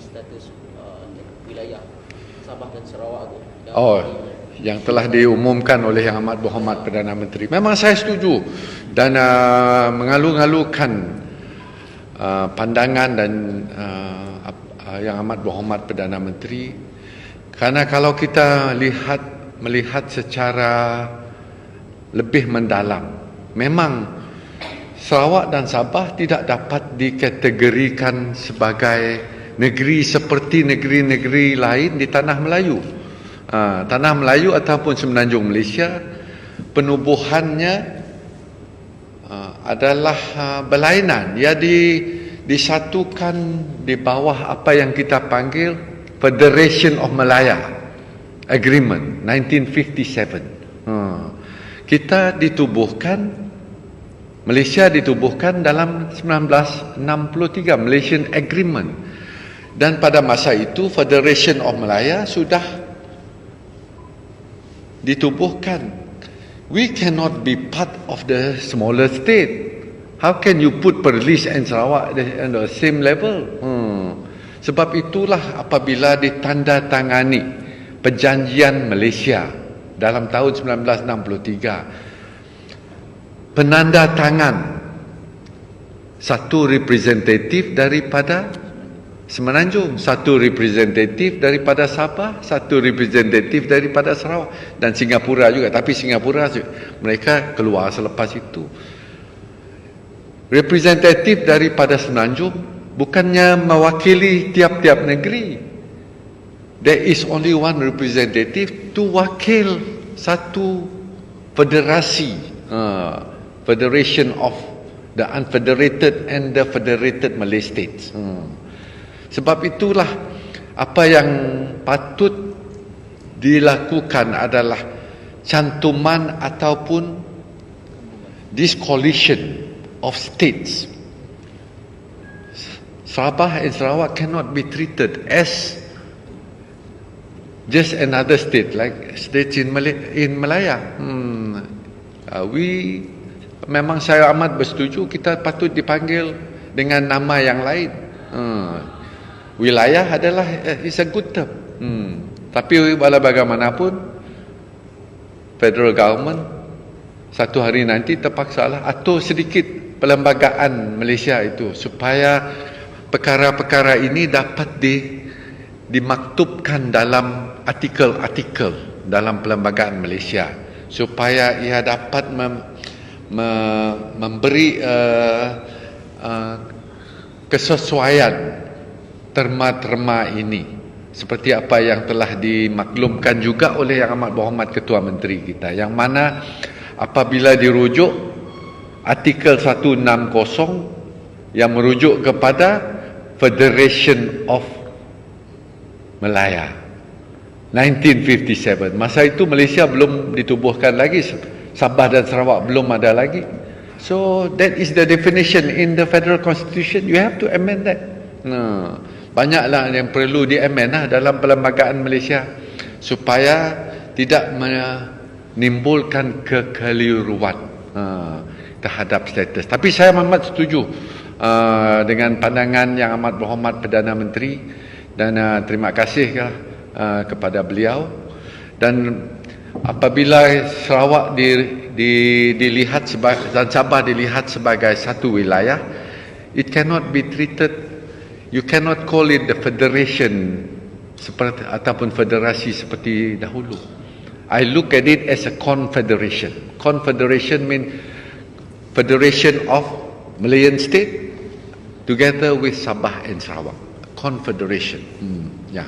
status wilayah Sabah dan Sarawak tu. Yang telah diumumkan oleh Yang Amat Berhormat Perdana Menteri. Memang saya setuju dan mengalu-alukan pandangan dan Yang Amat Berhormat Perdana Menteri, kerana kalau kita melihat secara lebih mendalam, memang Sarawak dan Sabah tidak dapat dikategorikan sebagai negeri seperti negeri-negeri lain di Tanah Melayu. Tanah Melayu ataupun Semenanjung Malaysia, penubuhannya adalah berlainan. Ia disatukan di bawah apa yang kita panggil Federation of Malaya Agreement 1957. Kita ditubuhkan, Malaysia ditubuhkan dalam 1963, Malaysian Agreement. Dan pada masa itu Federation of Malaya sudah ditubuhkan. We cannot be part of the smaller state. How can you put Perlis and Sarawak on the same level? Sebab itulah apabila ditandatangani Perjanjian Malaysia dalam tahun 1963, penanda tangan satu representatif daripada Semenanjung, satu representatif daripada Sabah, satu representatif daripada Sarawak dan Singapura juga. Tapi Singapura mereka keluar selepas itu. Representatif daripada Semenanjung bukannya mewakili tiap-tiap negeri. There is only one representative to wakil satu federasi, Federation of the Unfederated and the Federated Malay States. Sebab itulah apa yang patut dilakukan adalah cantuman ataupun this coalition of states. Sabah and Sarawak cannot be treated as just another state like states in Malaya. Memang saya amat bersetuju kita patut dipanggil dengan nama yang lain. Wilayah adalah is a good term. Tapi walau bagaimanapun federal government satu hari nanti terpaksalah atur sedikit perlembagaan Malaysia itu supaya perkara-perkara ini dapat dimaktubkan dalam artikel-artikel dalam perlembagaan Malaysia supaya ia dapat memberi kesesuaian terma-terma ini seperti apa yang telah dimaklumkan juga oleh Yang Amat Berhormat Ketua Menteri kita, yang mana apabila dirujuk artikel 160 yang merujuk kepada Federation of Malaya 1957, masa itu Malaysia belum ditubuhkan lagi, Sabah dan Sarawak belum ada lagi. So that is the definition in the Federal Constitution. You have to amend that. Banyaklah yang perlu di-amend dalam perlembagaan Malaysia supaya tidak menimbulkan kekeliruan terhadap status. Tapi saya amat setuju dengan pandangan Yang Amat Berhormat Perdana Menteri dan terima kasih kepada beliau. Dan apabila Sarawak dilihat dan Sabah dilihat sebagai satu wilayah, it cannot be treated. You cannot call it the federation seperti ataupun federasi seperti dahulu. I look at it as a confederation. Confederation means federation of Malayan state together with Sabah and Sarawak. Confederation. Yeah.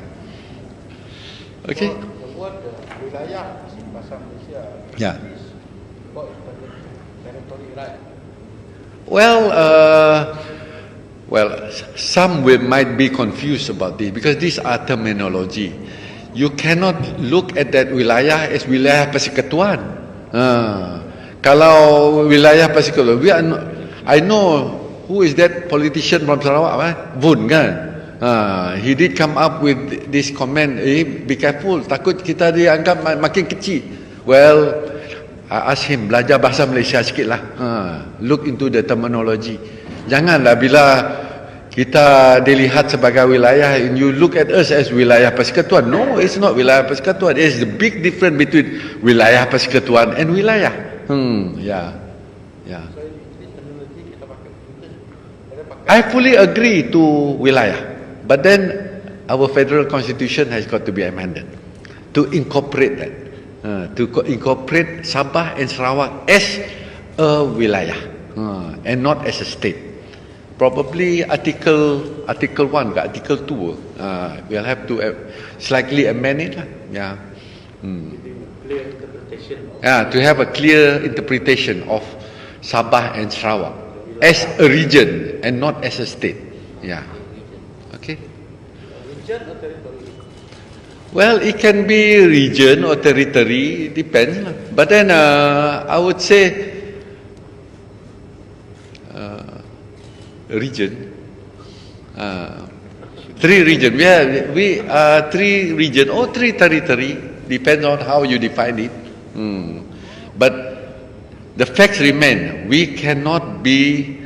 Okay. Buat wilayah bahasa Malaysia. Yeah. What territory, right? Well, some might be confused about this because these are terminology. You cannot look at that wilayah as wilayah persekutuan. Kalau wilayah persekutuan, I know who is that politician from Sarawak, Bun kan? He did come up with this comment, be careful, takut kita dianggap makin kecil. Well, I ask him, belajar bahasa Malaysia sikit lah. Look into the terminology. Janganlah bila kita dilihat sebagai wilayah, and you look at us as wilayah persekutuan. No, it's not wilayah persekutuan. It's the big difference between wilayah persekutuan and wilayah. Yeah. So ini terminologi kita pakai. Kita pakai I fully agree to wilayah, but then our federal constitution has got to be amended to incorporate that, incorporate Sabah and Sarawak as a wilayah, and not as a state. Probably article 1 ke article 2, we'll have to slightly amend it lah. Yeah. Clear interpretation. To have a clear interpretation of Sabah and Sarawak as a region and not as a state. Yeah. Okay. region atau territory. Well, it can be region or territory, depends. But then I would say region. Three region. We are three region or three territory. Depends on how you define it. But the facts remain. We cannot be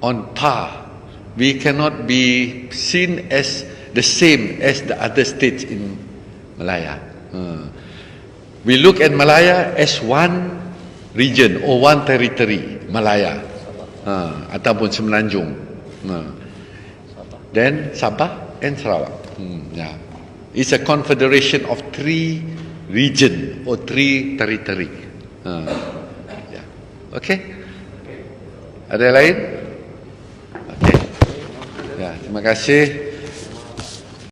on par. We cannot be seen as the same as the other states in Malaya. We look at Malaya as one region or one territory, Malaya, ataupun Semenanjung. Then Sabah and Sarawak. Yeah. It's a confederation of three region or three territory. Yeah. Okay. Ada yang lain? Okay. Ya, terima kasih.